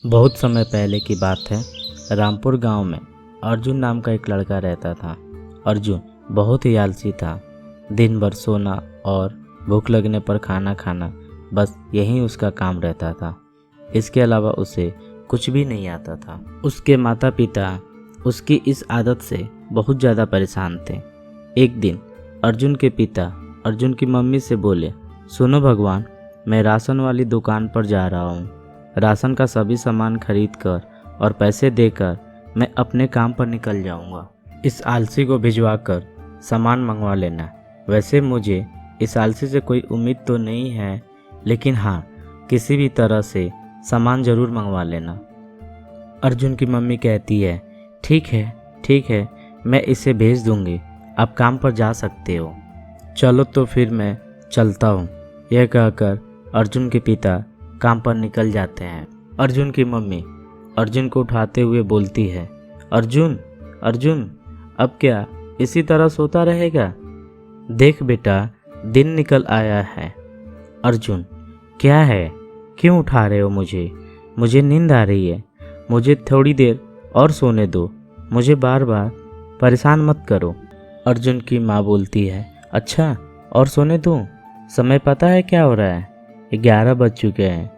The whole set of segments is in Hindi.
बहुत समय पहले की बात है। रामपुर गांव में अर्जुन नाम का एक लड़का रहता था। अर्जुन बहुत ही आलसी था। दिन भर सोना और भूख लगने पर खाना खाना, बस यही उसका काम रहता था। इसके अलावा उसे कुछ भी नहीं आता था। उसके माता पिता उसकी इस आदत से बहुत ज़्यादा परेशान थे। एक दिन अर्जुन के पिता अर्जुन की मम्मी से बोले, सुनो भगवान, मैं राशन वाली दुकान पर जा रहा हूँ। राशन का सभी सामान खरीद कर और पैसे देकर मैं अपने काम पर निकल जाऊंगा। इस आलसी को भिजवा कर सामान मंगवा लेना। वैसे मुझे इस आलसी से कोई उम्मीद तो नहीं है, लेकिन हाँ, किसी भी तरह से सामान ज़रूर मंगवा लेना। अर्जुन की मम्मी कहती है, ठीक है, मैं इसे भेज दूंगी, आप काम पर जा सकते हो। चलो तो फिर मैं चलता हूँ। यह कहकर अर्जुन के पिता काम पर निकल जाते हैं। अर्जुन की मम्मी अर्जुन को उठाते हुए बोलती है, अर्जुन अर्जुन, अब क्या इसी तरह सोता रहेगा? देख बेटा, दिन निकल आया है। अर्जुन, क्या है, क्यों उठा रहे हो मुझे नींद आ रही है। मुझे थोड़ी देर और सोने दो, मुझे बार बार परेशान मत करो। अर्जुन की माँ बोलती है, अच्छा और सोने दूँ? समय पता है क्या हो रहा है? 11 बज चुके हैं।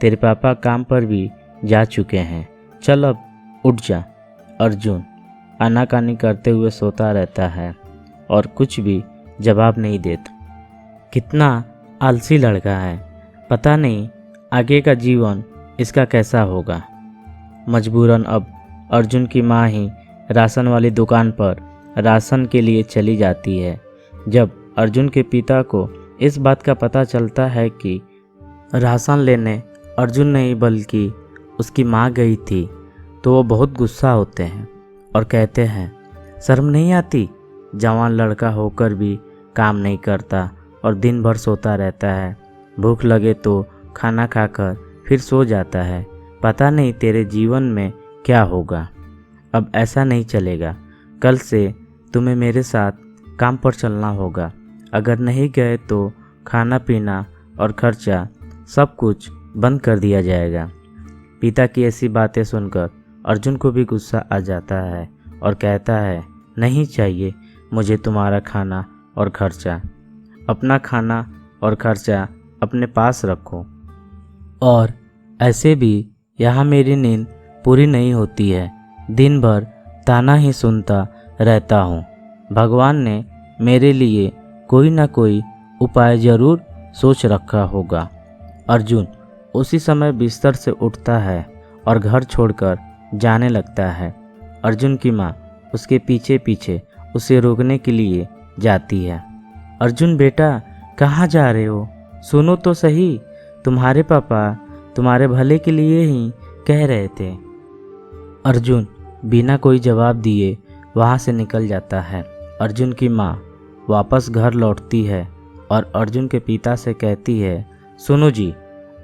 तेरे पापा काम पर भी जा चुके हैं। चल अब उठ जा। अर्जुन आनाकानी करते हुए सोता रहता है और कुछ भी जवाब नहीं देता। कितना आलसी लड़का है, पता नहीं आगे का जीवन इसका कैसा होगा। मजबूरन अब अर्जुन की माँ ही राशन वाली दुकान पर राशन के लिए चली जाती है। जब अर्जुन के पिता को इस बात का पता चलता है कि राशन लेने अर्जुन नहीं बल्कि उसकी माँ गई थी, तो वो बहुत गुस्सा होते हैं और कहते हैं, शर्म नहीं आती? जवान लड़का होकर भी काम नहीं करता और दिन भर सोता रहता है। भूख लगे तो खाना खाकर फिर सो जाता है। पता नहीं तेरे जीवन में क्या होगा। अब ऐसा नहीं चलेगा। कल से तुम्हें मेरे साथ काम पर चलना होगा। अगर नहीं गए तो खाना पीना और खर्चा सब कुछ बंद कर दिया जाएगा। पिता की ऐसी बातें सुनकर अर्जुन को भी गुस्सा आ जाता है और कहता है, नहीं चाहिए मुझे तुम्हारा खाना और खर्चा। अपना खाना और खर्चा अपने पास रखो। और ऐसे भी यहाँ मेरी नींद पूरी नहीं होती है। दिन भर ताना ही सुनता रहता हूँ। भगवान ने मेरे लिए कोई ना कोई उपाय ज़रूर सोच रखा होगा। अर्जुन उसी समय बिस्तर से उठता है और घर छोड़कर जाने लगता है। अर्जुन की माँ उसके पीछे पीछे उसे रोकने के लिए जाती है। अर्जुन बेटा, कहाँ जा रहे हो? सुनो तो सही, तुम्हारे पापा तुम्हारे भले के लिए ही कह रहे थे। अर्जुन बिना कोई जवाब दिए वहाँ से निकल जाता है। अर्जुन की माँ वापस घर लौटती है और अर्जुन के पिता से कहती है, सुनो जी,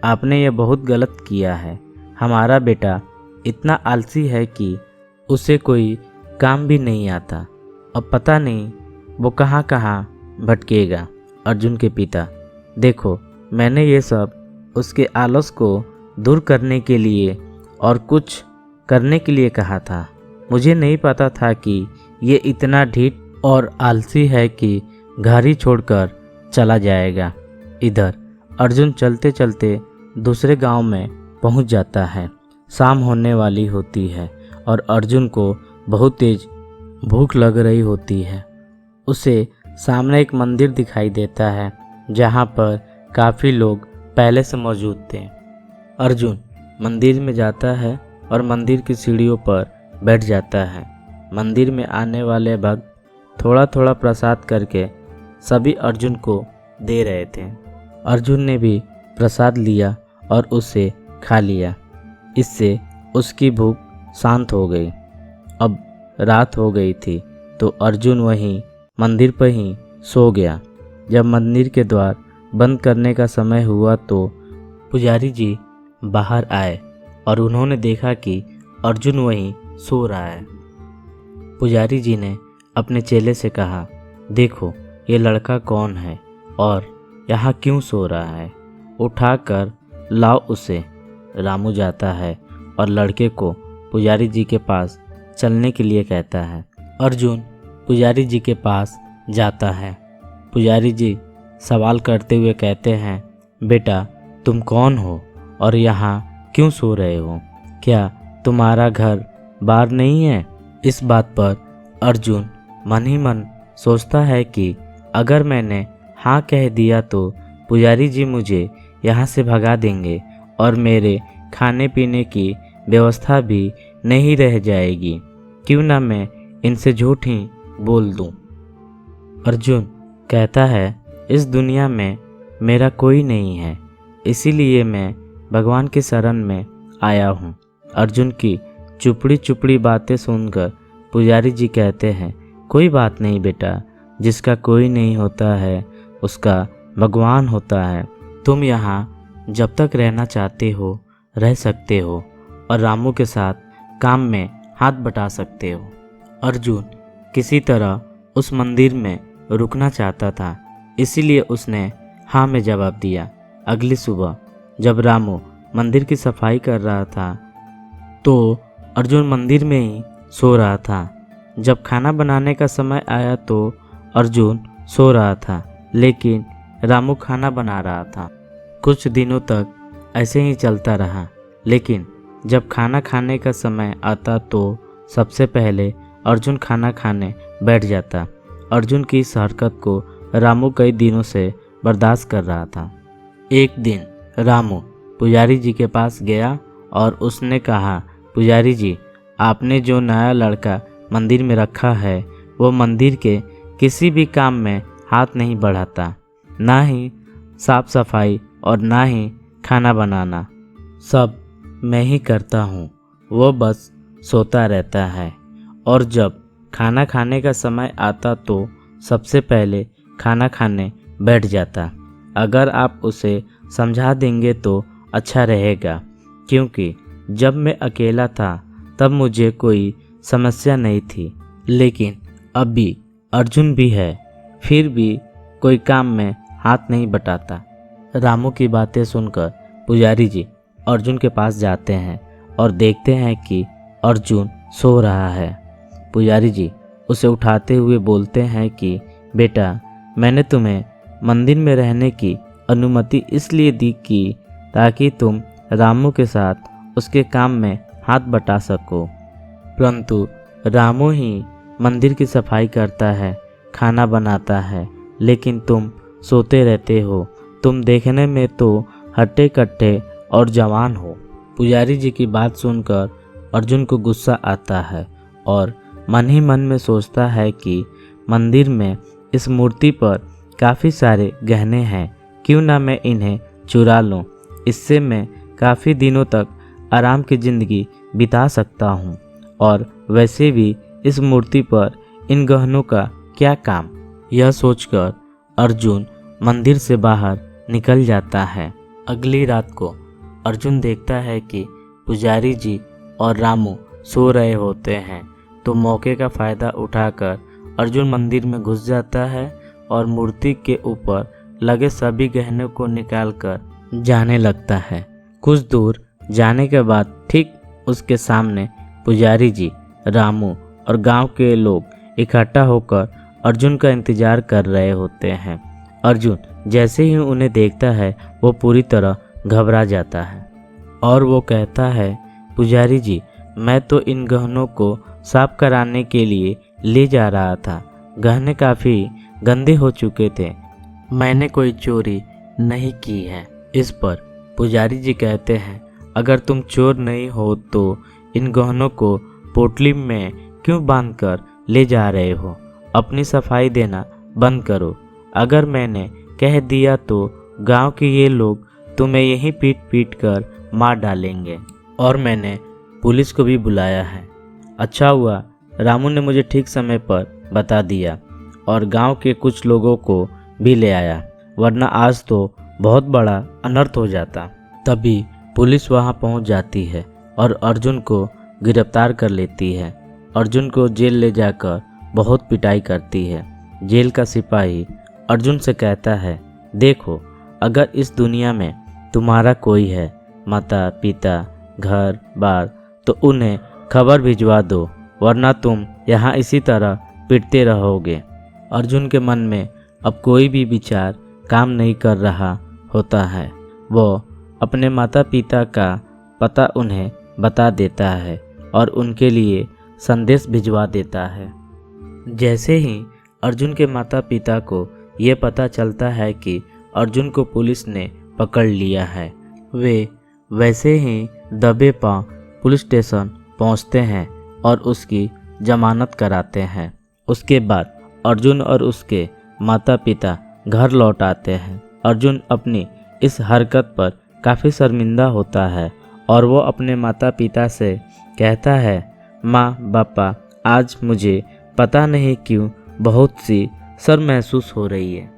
आपने यह बहुत गलत किया है। हमारा बेटा इतना आलसी है कि उसे कोई काम भी नहीं आता। अब पता नहीं वो कहाँ कहाँ भटकेगा। अर्जुन के पिता, देखो, मैंने ये सब उसके आलस को दूर करने के लिए और कुछ करने के लिए कहा था। मुझे नहीं पता था कि ये इतना ढीठ और आलसी है कि घर ही छोड़कर चला जाएगा। इधर अर्जुन चलते चलते दूसरे गांव में पहुंच जाता है। शाम होने वाली होती है और अर्जुन को बहुत तेज भूख लग रही होती है। उसे सामने एक मंदिर दिखाई देता है जहां पर काफ़ी लोग पहले से मौजूद थे। अर्जुन मंदिर में जाता है और मंदिर की सीढ़ियों पर बैठ जाता है। मंदिर में आने वाले भक्त थोड़ा थोड़ा प्रसाद करके सभी अर्जुन को दे रहे थे। अर्जुन ने भी प्रसाद लिया और उसे खा लिया। इससे उसकी भूख शांत हो गई। अब रात हो गई थी तो अर्जुन वहीं मंदिर पर ही सो गया। जब मंदिर के द्वार बंद करने का समय हुआ तो पुजारी जी बाहर आए और उन्होंने देखा कि अर्जुन वहीं सो रहा है। पुजारी जी ने अपने चेले से कहा, देखो ये लड़का कौन है और यहाँ क्यों सो रहा है, उठाकर लाओ उसे। रामू जाता है और लड़के को पुजारी जी के पास चलने के लिए कहता है। अर्जुन पुजारी जी के पास जाता है। पुजारी जी सवाल करते हुए कहते हैं, बेटा तुम कौन हो और यहाँ क्यों सो रहे हो? क्या तुम्हारा घर बाहर नहीं है? इस बात पर अर्जुन मन ही मन सोचता है कि अगर मैंने हाँ कह दिया तो पुजारी जी मुझे यहाँ से भगा देंगे और मेरे खाने पीने की व्यवस्था भी नहीं रह जाएगी। क्यों ना मैं इनसे झूठ ही बोल दूँ। अर्जुन कहता है, इस दुनिया में मेरा कोई नहीं है, इसीलिए मैं भगवान की शरण में आया हूँ। अर्जुन की चुपड़ी चुपड़ी बातें सुनकर पुजारी जी कहते हैं, कोई बात नहीं बेटा, जिसका कोई नहीं होता है उसका भगवान होता है। तुम यहाँ जब तक रहना चाहते हो रह सकते हो और रामू के साथ काम में हाथ बटा सकते हो। अर्जुन किसी तरह उस मंदिर में रुकना चाहता था, इसीलिए उसने हाँ में जवाब दिया। अगली सुबह जब रामू मंदिर की सफाई कर रहा था तो अर्जुन मंदिर में ही सो रहा था। जब खाना बनाने का समय आया तो अर्जुन सो रहा था, लेकिन रामू खाना बना रहा था। कुछ दिनों तक ऐसे ही चलता रहा, लेकिन जब खाना खाने का समय आता तो सबसे पहले अर्जुन खाना खाने बैठ जाता। अर्जुन की इस हरकत को रामू कई दिनों से बर्दाश्त कर रहा था। एक दिन रामू पुजारी जी के पास गया और उसने कहा, पुजारी जी आपने जो नया लड़का मंदिर में रखा है वो मंदिर के किसी भी काम में हाथ नहीं बढ़ाता, ना ही साफ सफाई और ना ही खाना बनाना, सब मैं ही करता हूँ। वो बस सोता रहता है और जब खाना खाने का समय आता तो सबसे पहले खाना खाने बैठ जाता। अगर आप उसे समझा देंगे तो अच्छा रहेगा, क्योंकि जब मैं अकेला था तब मुझे कोई समस्या नहीं थी, लेकिन अभी अर्जुन भी है फिर भी कोई काम में हाथ नहीं बटाता। रामू की बातें सुनकर पुजारी जी अर्जुन के पास जाते हैं और देखते हैं कि अर्जुन सो रहा है। पुजारी जी उसे उठाते हुए बोलते हैं कि बेटा मैंने तुम्हें मंदिर में रहने की अनुमति इसलिए दी कि ताकि तुम रामू के साथ उसके काम में हाथ बटा सको, परंतु रामू ही मंदिर की सफाई करता है, खाना बनाता है, लेकिन तुम सोते रहते हो। तुम देखने में तो हट्टे कट्टे और जवान हो। पुजारी जी की बात सुनकर अर्जुन को गुस्सा आता है और मन ही मन में सोचता है कि मंदिर में इस मूर्ति पर काफ़ी सारे गहने हैं, क्यों ना मैं इन्हें चुरा लूँ। इससे मैं काफ़ी दिनों तक आराम की ज़िंदगी बिता सकता हूँ, और वैसे भी इस मूर्ति पर इन गहनों का क्या काम। यह सोचकर अर्जुन मंदिर से बाहर निकल जाता है। अगली रात को अर्जुन देखता है कि पुजारी जी और रामू सो रहे होते हैं, तो मौके का फ़ायदा उठाकर अर्जुन मंदिर में घुस जाता है और मूर्ति के ऊपर लगे सभी गहनों को निकालकर जाने लगता है। कुछ दूर जाने के बाद ठीक उसके सामने पुजारी जी, रामू और गांव के लोग इकट्ठा होकर अर्जुन का इंतजार कर रहे होते हैं। अर्जुन जैसे ही उन्हें देखता है वो पूरी तरह घबरा जाता है और वो कहता है, पुजारी जी मैं तो इन गहनों को साफ कराने के लिए ले जा रहा था। गहने काफ़ी गंदे हो चुके थे, मैंने कोई चोरी नहीं की है। इस पर पुजारी जी कहते हैं, अगर तुम चोर नहीं हो तो इन गहनों को पोटली में क्यों बांधकर ले जा रहे हो? अपनी सफाई देना बंद करो। अगर मैंने कह दिया तो गांव के ये लोग तुम्हें यहीं पीट पीट कर मार डालेंगे, और मैंने पुलिस को भी बुलाया है। अच्छा हुआ रामू ने मुझे ठीक समय पर बता दिया और गांव के कुछ लोगों को भी ले आया, वरना आज तो बहुत बड़ा अनर्थ हो जाता। तभी पुलिस वहां पहुंच जाती है और अर्जुन को गिरफ्तार कर लेती है। अर्जुन को जेल ले जाकर बहुत पिटाई करती है। जेल का सिपाही अर्जुन से कहता है, देखो अगर इस दुनिया में तुम्हारा कोई है, माता पिता घर बार, तो उन्हें खबर भिजवा दो, वरना तुम यहाँ इसी तरह पिटते रहोगे। अर्जुन के मन में अब कोई भी विचार काम नहीं कर रहा होता है। वो अपने माता पिता का पता उन्हें बता देता है और उनके लिए संदेश भिजवा देता है। जैसे ही अर्जुन के माता पिता को ये पता चलता है कि अर्जुन को पुलिस ने पकड़ लिया है, वे वैसे ही दबे पांव पुलिस स्टेशन पहुंचते हैं और उसकी जमानत कराते हैं। उसके बाद अर्जुन और उसके माता पिता घर लौट आते हैं। अर्जुन अपनी इस हरकत पर काफ़ी शर्मिंदा होता है और वो अपने माता पिता से कहता है, माँ पापा, आज मुझे पता नहीं क्यों बहुत सी शर्म महसूस हो रही है।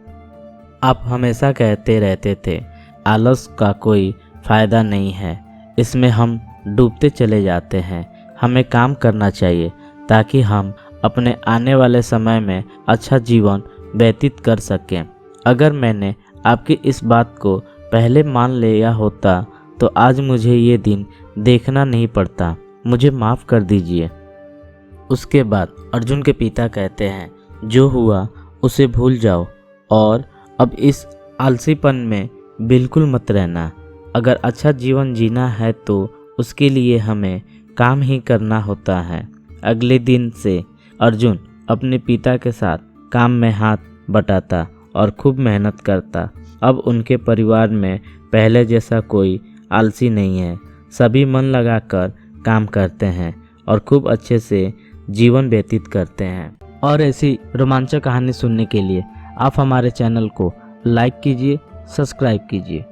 आप हमेशा कहते रहते थे आलस का कोई फ़ायदा नहीं है, इसमें हम डूबते चले जाते हैं। हमें काम करना चाहिए ताकि हम अपने आने वाले समय में अच्छा जीवन व्यतीत कर सकें। अगर मैंने आपकी इस बात को पहले मान लिया होता तो आज मुझे ये दिन देखना नहीं पड़ता, मुझे माफ़ कर दीजिए। उसके बाद अर्जुन के पिता कहते हैं, जो हुआ उसे भूल जाओ और अब इस आलसीपन में बिल्कुल मत रहना। अगर अच्छा जीवन जीना है तो उसके लिए हमें काम ही करना होता है। अगले दिन से अर्जुन अपने पिता के साथ काम में हाथ बटाता और खूब मेहनत करता। अब उनके परिवार में पहले जैसा कोई आलसी नहीं है, सभी मन लगाकर काम करते हैं और खूब अच्छे से जीवन व्यतीत करते हैं। और ऐसी रोमांचक कहानी सुनने के लिए आप हमारे चैनल को लाइक कीजिए, सब्सक्राइब कीजिए।